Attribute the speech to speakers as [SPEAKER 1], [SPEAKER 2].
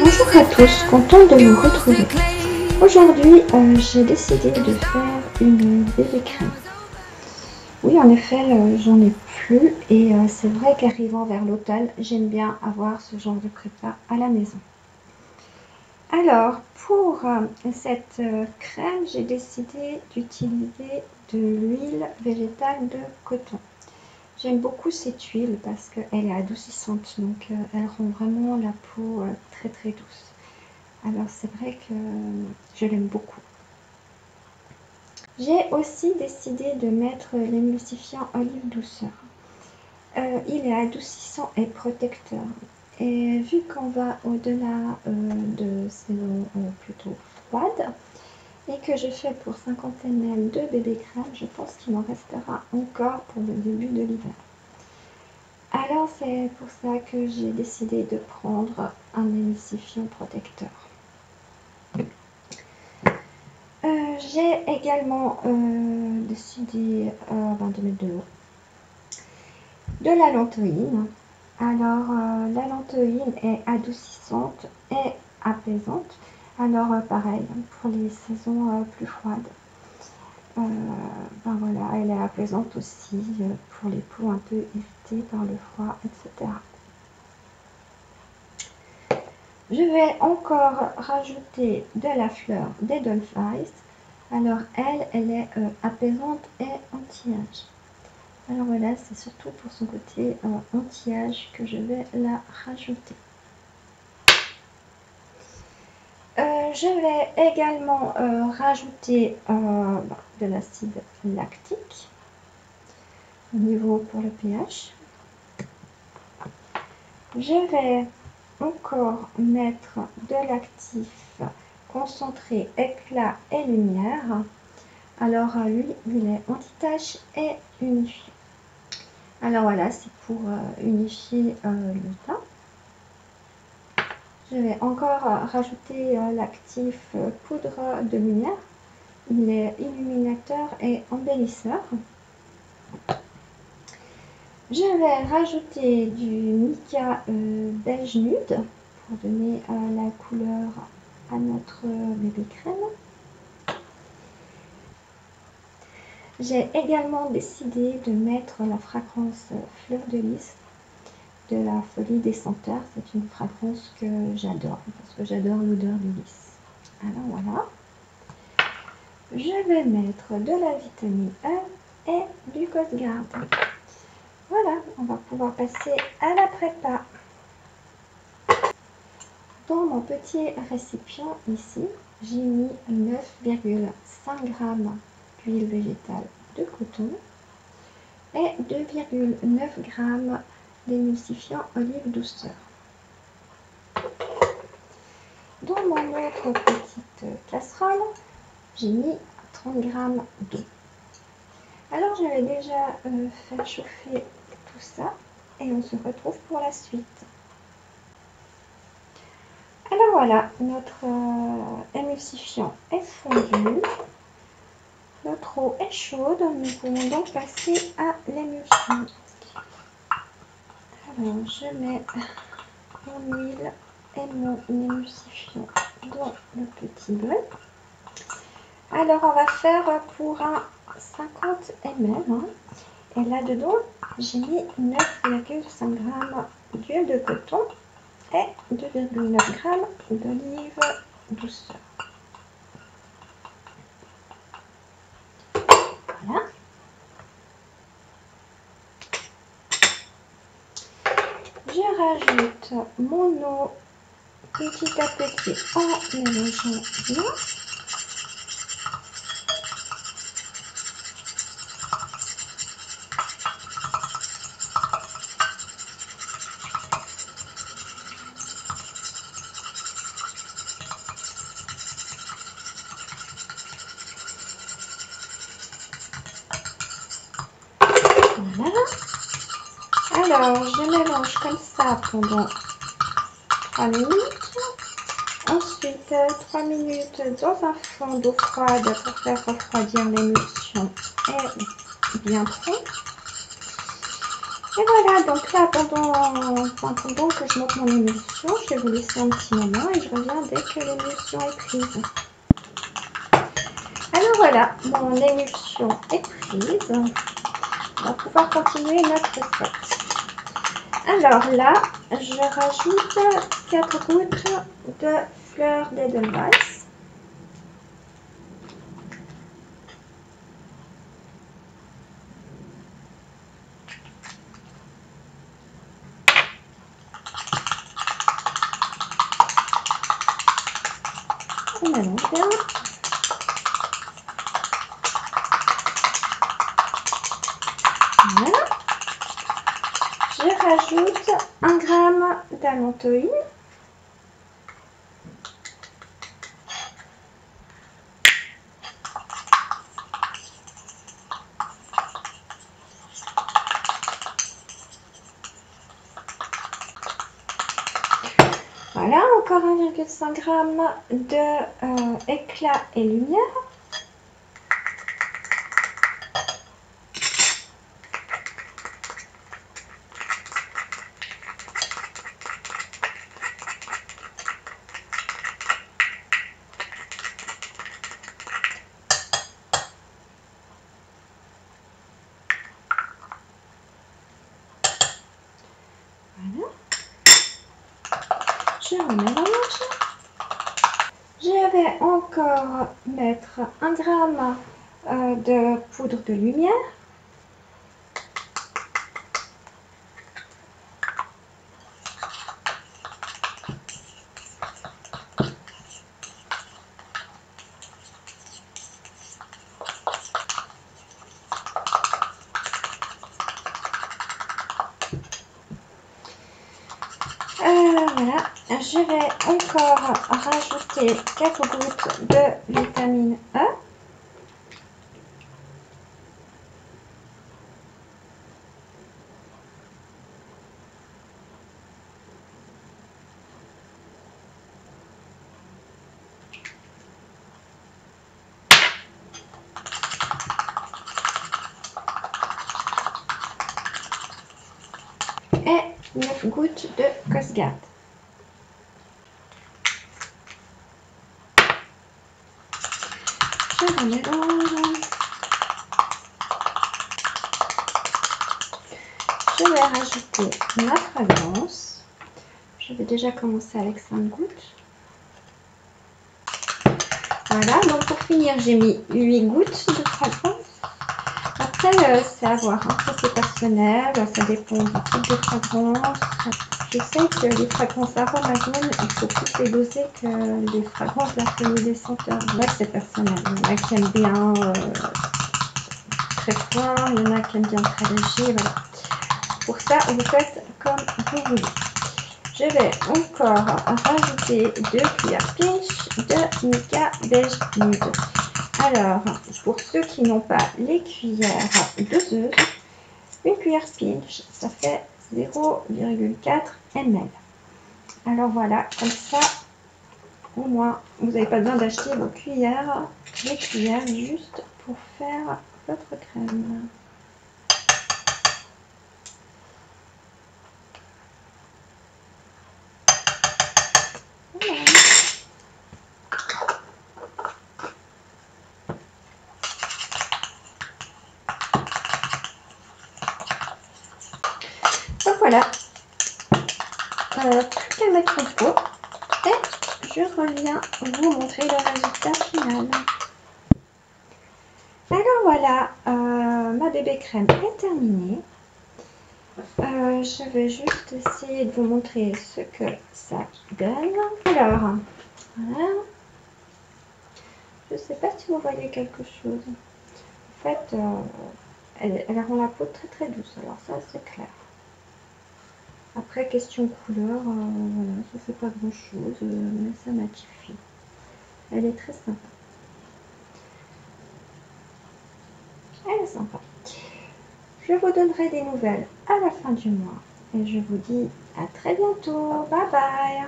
[SPEAKER 1] Bonjour à tous, contente de vous retrouver. Aujourd'hui, j'ai décidé de faire une bébé crème. Oui, en effet, j'en ai plus et c'est vrai qu'arrivant vers l'automne, j'aime bien avoir ce genre de prépa à la maison. Alors, pour cette crème, j'ai décidé d'utiliser de l'huile végétale de coton. J'aime beaucoup cette huile parce qu'elle est adoucissante, donc elle rend vraiment la peau très très douce. Alors c'est vrai que je l'aime beaucoup. J'ai aussi décidé de mettre l'émulsifiant Olive Douceur. Il est adoucissant et protecteur. Et vu qu'on va au-delà de saison plutôt froide et que je fais pour 50 ml de bébé crème, je pense qu'il m'en restera encore pour le début de l'hiver. Alors c'est pour ça que j'ai décidé de prendre un émulsifiant protecteur. J'ai également décidé de mettre de l'eau. De la lantoïne. Alors la lantoïne est adoucissante et apaisante. Alors pareil pour les saisons plus froides. Voilà, elle est apaisante aussi pour les peaux un peu irritées par le froid, etc. Je vais encore rajouter de la fleur d'Edelweiss. Alors elle est apaisante et anti-âge. Alors voilà, c'est surtout pour son côté anti-âge que je vais la rajouter. Je vais également rajouter de l'acide lactique au niveau pour le pH. Je vais encore mettre de l'actif concentré éclat et lumière. Alors lui, il est anti-tache et unifié. Alors voilà, c'est pour unifier le teint. Je vais encore rajouter l'actif poudre de lumière. Il est illuminateur et embellisseur. Je vais rajouter du mica beige nude pour donner la couleur à notre bébé crème. J'ai également décidé de mettre la fragrance Fleur de Lys de la Folie des Senteurs. C'est une fragrance que j'adore parce que j'adore l'odeur du lys. Alors voilà. Je vais mettre de la vitamine E et du Coast Guard. Voilà, on va pouvoir passer à la prépa. Dans mon petit récipient ici, j'ai mis 9,5 g d'huile végétale de coton et 2,9 g d'émulsifiant Olive Douceur. Dans mon autre petite casserole, j'ai mis 30 g d'eau. Alors je vais déjà faire chauffer tout ça et on se retrouve pour la suite. Alors voilà, notre émulsifiant est fondu. Notre eau est chaude, nous pouvons donc passer à l'émulsion. Alors je mets mon huile et mon émulsifiant dans le petit bol. Alors on va faire pour un 50 ml. Et là-dedans, j'ai mis 9,5 g d'huile de coton et 2,9 g d'olive douceur. Voilà. Je rajoute mon eau petit à petit en mélangeant bien. Voilà. Alors, je mélange comme ça pendant 3 minutes. Ensuite, 3 minutes dans un fond d'eau froide pour faire refroidir l'émulsion est bien prêt. Et voilà, donc là, pendant que je monte mon émulsion, je vais vous laisser un petit moment et je reviens dès que l'émulsion est prise. Alors voilà, mon émulsion est prise. On va pouvoir continuer notre recette. Alors là, je rajoute 4 gouttes de fleur d'Edelweiss. On mélange bien. Voilà. Je rajoute 1 g d'allantoïne. Voilà, encore 1,5 g de éclat et lumière. Voilà. Je remélange. Je vais encore mettre 1 g de poudre de lumière. Voilà, je vais encore rajouter quelques gouttes de vitamine E. Et 9 gouttes de Cosgard. Je remélange. Je vais rajouter ma fragrance. Je vais déjà commencer avec 5 gouttes. Voilà, donc pour finir, j'ai mis 8 gouttes de fragrance. Après, c'est à voir, hein. Ça c'est personnel, ça dépend du type de fragrance. Je sais que les fragrances aromagènes, il faut plus les doser que les fragrances de la famille des senteurs. Là, c'est personnel. Il y en a qui aiment bien très froid, il y en a qui aiment bien très léger. Voilà. Pour ça, vous faites comme vous voulez. Je vais encore rajouter 2 cuillères pinch de mica beige nude. Alors, pour ceux qui n'ont pas les cuillères doseuses, une cuillère pinch, ça fait 0,4 ml. Alors voilà, comme ça, au moins, vous n'avez pas besoin d'acheter vos cuillères, les cuillères juste pour faire votre crème. Voilà. Donc voilà, plus qu'à mettre au four et je reviens vous montrer le résultat final. Alors voilà, ma bébé crème est terminée. Je vais juste essayer de vous montrer ce que ça donne. Alors, voilà. Je ne sais pas si vous voyez quelque chose. En fait, elle rend la peau très très douce. Alors ça, c'est clair. Après, question couleur, voilà, ça fait pas grand chose, mais ça matifie. Elle est très sympa. Elle est sympa. Je vous donnerai des nouvelles à la fin du mois. Et je vous dis à très bientôt. Bye bye.